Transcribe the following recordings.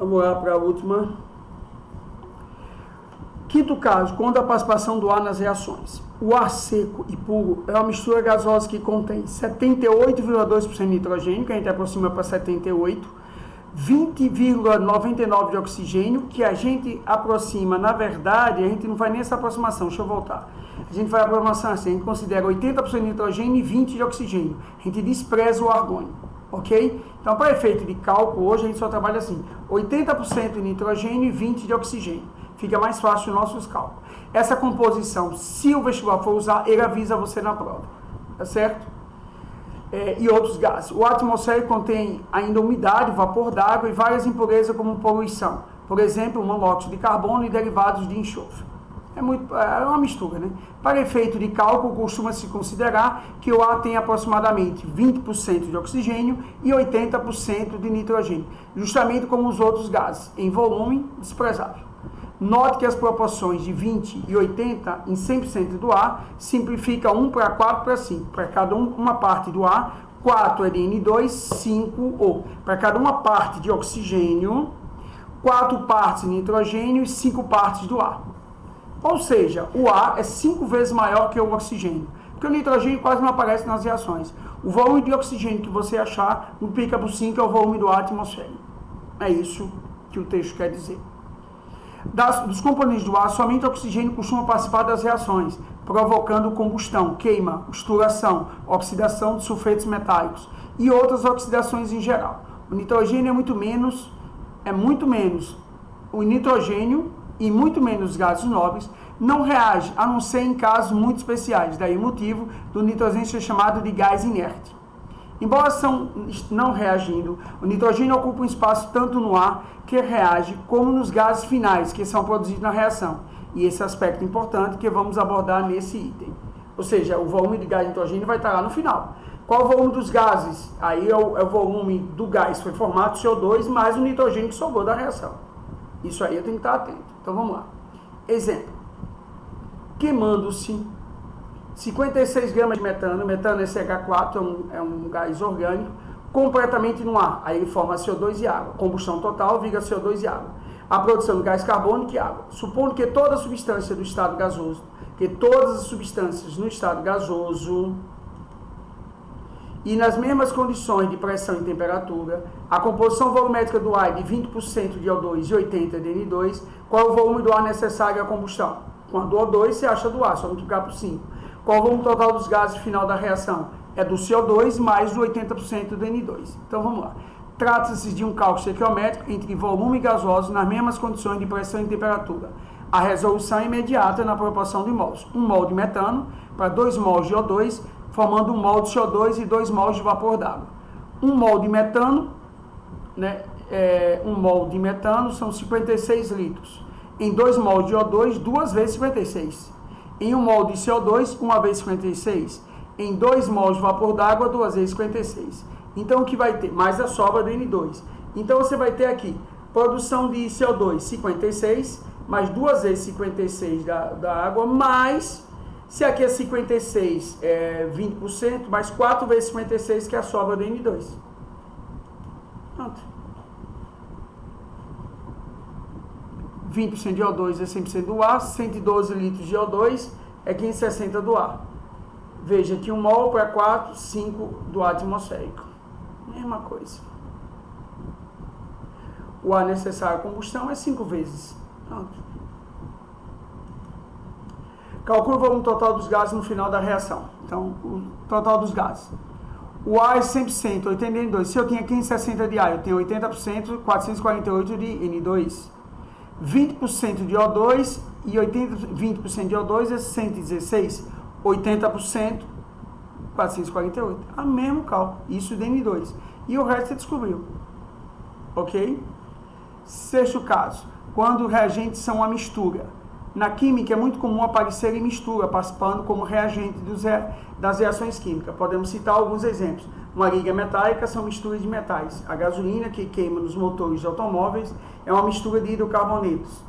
Vamos lá para a última. Quinto caso, quando a participação do ar nas reações. O ar seco e puro é uma mistura gasosa que contém 78,2% de nitrogênio, que a gente aproxima para 78%, 20,99% de oxigênio, que a gente aproxima, na verdade, a gente não faz nem essa aproximação, deixa eu voltar. A gente faz a aproximação assim, a gente considera 80% de nitrogênio e 20% de oxigênio. A gente despreza o argônio, ok? Então, para efeito de cálculo, hoje a gente só trabalha assim, 80% de nitrogênio e 20% de oxigênio. Fica mais fácil os nossos cálculos. Essa composição, se o vestibular for usar, ele avisa você na prova, tá certo? E outros gases. O ar atmosférico contém ainda umidade, vapor d'água e várias impurezas como poluição. Por exemplo, monóxido de carbono e derivados de enxofre. É uma mistura, né? Para efeito de cálculo, costuma-se considerar que o ar tem aproximadamente 20% de oxigênio e 80% de nitrogênio, justamente como os outros gases, em volume desprezável. Note que as proporções de 20 e 80 em 100% do ar simplifica 1 para 4 para 5. Para cada uma parte do ar, 4 é de N2, 5 O. Para cada uma parte de oxigênio, 4 partes de nitrogênio e 5 partes do ar. Ou seja, o ar é 5 vezes maior que o oxigênio, porque o nitrogênio quase não aparece nas reações. O volume de oxigênio que você achar, multiplica por 5 é o volume do ar atmosférico. É isso que o texto quer dizer. Dos componentes do ar, somente o oxigênio costuma participar das reações, provocando combustão, queima, osturação, oxidação de sulfetos metálicos e outras oxidações em geral. O nitrogênio é muito menos. O nitrogênio e muito menos os gases nobres não reagem, a não ser em casos muito especiais. Daí o motivo do nitrogênio ser chamado de gás inerte. Embora não reagindo, o nitrogênio ocupa um espaço tanto no ar que reage, como nos gases finais que são produzidos na reação. E esse aspecto importante que vamos abordar nesse item. Ou seja, o volume de gás de nitrogênio vai estar lá no final. Qual o volume dos gases? Aí é o volume do gás que foi formado, CO2, mais o nitrogênio que sobrou da reação. Isso aí eu tenho que estar atento. Então vamos lá. Exemplo. Queimando-se 56 gramas de metano, metano é CH4, é um gás orgânico, completamente no ar. Aí ele forma CO2 e água. Combustão total vira CO2 e água. A produção de gás carbônico e água. Supondo que toda substância do estado gasoso, que todas as substâncias no estado gasoso e nas mesmas condições de pressão e temperatura, a composição volumétrica do ar é de 20% de O2 e 80% de N2, qual é o volume do ar necessário à combustão? Quando o O2 você acha do ar, só multiplicar por 5. Qual o volume total dos gases final da reação? É do CO2 mais o 80% do N2. Então vamos lá. Trata-se de um cálculo estequiométrico entre volume e gasoso nas mesmas condições de pressão e temperatura. A resolução é imediata na proporção de mols. 1 mol de metano para 2 mols de O2, formando 1 mol de CO2 e 2 mols de vapor d'água. 1 mol de metano, 1 mol de metano são 56 litros. Em 2 mols de O2, 2 vezes 56. Em 1 mol de CO2, 1 vezes 56. Em 2 mols de vapor d'água, 2 vezes 56. Então, o que vai ter? Mais a sobra do N2. Então, você vai ter aqui, produção de CO2, 56, mais 2 vezes 56 da água, mais, se aqui é 56, 20%, mais 4 vezes 56, que é a sobra do N2. Pronto. 20% de O2 é 100% do ar, 112 litros de O2 é 560 do ar. Veja que 1 mol para 4, 5 do ar atmosférico. Mesma coisa. O ar necessário à combustão é 5 vezes. Pronto. Calcule o volume total dos gases no final da reação. Então, o total dos gases. O ar é 100%, 80 de N2. Se eu tinha 560 de ar, eu tenho 80%, 448 de N2. 20% de O2 e 20% de O2 é 116, 80%, 448. A mesmo cálculo, isso de N2. E o resto você descobriu. Ok? Sexto caso, quando reagentes são uma mistura. Na química é muito comum aparecer em mistura, participando como reagente das reações químicas. Podemos citar alguns exemplos. Uma liga metálica são misturas de metais. A gasolina que queima nos motores de automóveis é uma mistura de hidrocarbonetos,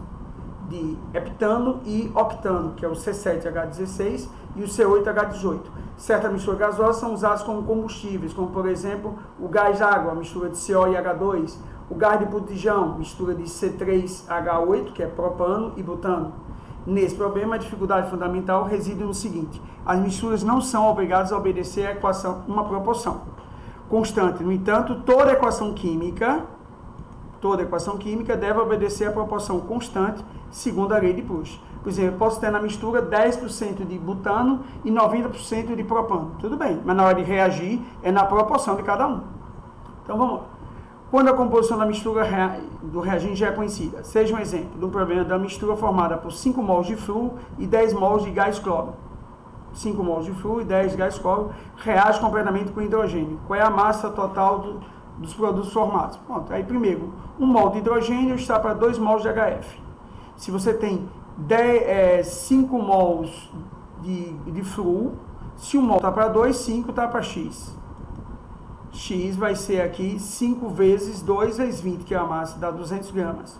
de heptano e octano, que é o C7H16 e o C8H18. Certas misturas gasosas são usadas como combustíveis, como por exemplo o gás água, a mistura de CO e H2, O gás de botijão, mistura de C3H8, que é propano e butano. Nesse problema, a dificuldade fundamental reside no seguinte: as misturas não são obrigadas a obedecer à equação, uma proporção constante. No entanto, toda equação química deve obedecer à proporção constante, segundo a lei de Proust. Por exemplo, eu posso ter na mistura 10% de butano e 90% de propano. Tudo bem, mas na hora de reagir é na proporção de cada um. Então vamos lá. Quando a composição da mistura do reagente já é conhecida, seja um exemplo de um problema da mistura formada por 5 mols de flúor e 10 mols de gás cloro. 5 mols de flúor e 10 de gás cloro reage completamente com hidrogênio. Qual é a massa total dos produtos formados? Pronto, aí primeiro, 1 mol de hidrogênio está para 2 mols de HF. Se você tem 5 mols de flúor, se 1 mol está para 2, 5 está para X. X vai ser aqui 5 vezes 2 vezes 20, que é a massa, dá 200 gramas.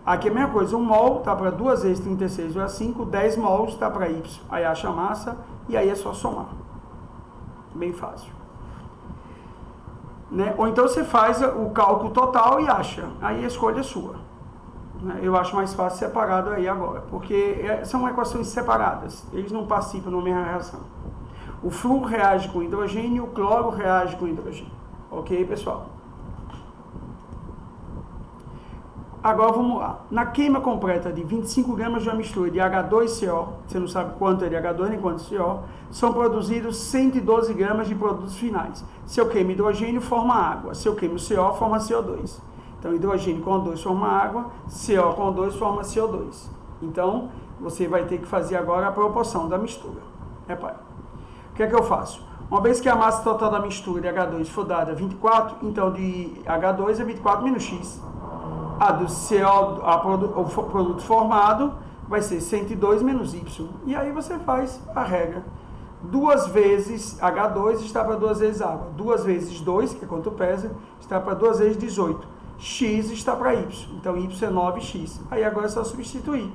Aqui é a mesma coisa, 1 mol está para 2 vezes 36 vezes 5, 10 mols está para Y. Aí acha a massa e aí é só somar. Bem fácil. Né? Ou então você faz o cálculo total e acha. Aí a escolha é sua. Eu acho mais fácil separado aí agora, porque são equações separadas. Eles não participam na mesma reação. O flúor reage com hidrogênio, o cloro reage com hidrogênio. Ok, pessoal? Agora vamos lá. Na queima completa de 25 gramas de uma mistura de H2CO, você não sabe quanto é de H2 nem quanto de CO, são produzidos 112 gramas de produtos finais. Se eu queimo hidrogênio, forma água. Se eu queimo CO, forma CO2. Então, hidrogênio com O2 forma água, CO com O2 forma CO2. Então, você vai ter que fazer agora a proporção da mistura. Repare. O que é que eu faço? Uma vez que a massa total da mistura de H2 for dada 24, então de H2 é 24 menos X. A do CO, o produto formado, vai ser 102 menos Y. E aí você faz a regra. 2 vezes H2 está para 2 vezes água. 2 vezes 2, que é quanto pesa, está para 2 vezes 18. X está para Y. Então, Y é 9X. Aí agora é só substituir.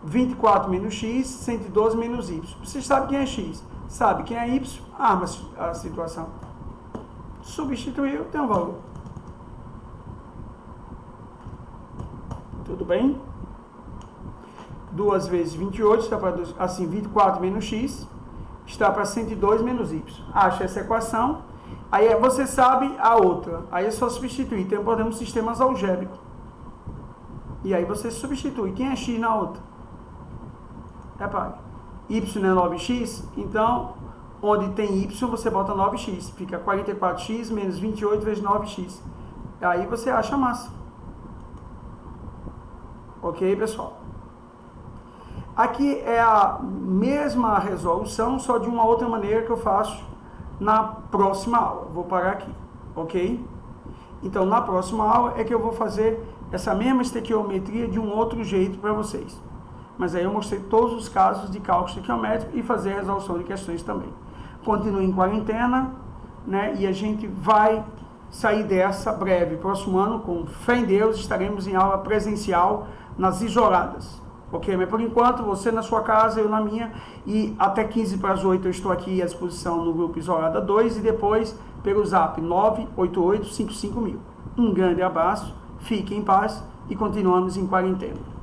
24 menos X, 112 menos Y. Você sabe quem é X? Sabe quem é Y? Arma a situação. Substituiu, tem um valor. Tudo bem? 2 vezes 28 está para 2, assim, 24 menos X está para 102 menos Y. Acha essa equação. Aí você sabe a outra. Aí é só substituir. Então podemos sistemas algébricos. E aí você substitui. Quem é X na outra? Repare. Y é 9X. Então, onde tem Y, você bota 9X. Fica 44X menos 28 vezes 9X. Aí você acha a massa. Ok, pessoal? Aqui é a mesma resolução, só de uma outra maneira que eu faço na próxima aula. Vou parar aqui, ok? Então, na próxima aula é que eu vou fazer essa mesma estequiometria de um outro jeito para vocês. Mas aí eu mostrei todos os casos de cálculo estequiométrico e fazer a resolução de questões também. Continue em quarentena, né? E a gente vai sair dessa breve. Próximo ano, com fé em Deus, estaremos em aula presencial nas isoladas. Ok? Mas por enquanto, você na sua casa, eu na minha, e até 15 para as 8 eu estou aqui à disposição no grupo Isolada 2 e depois pelo zap 988-55.000. Um grande abraço, fique em paz e continuamos em quarentena.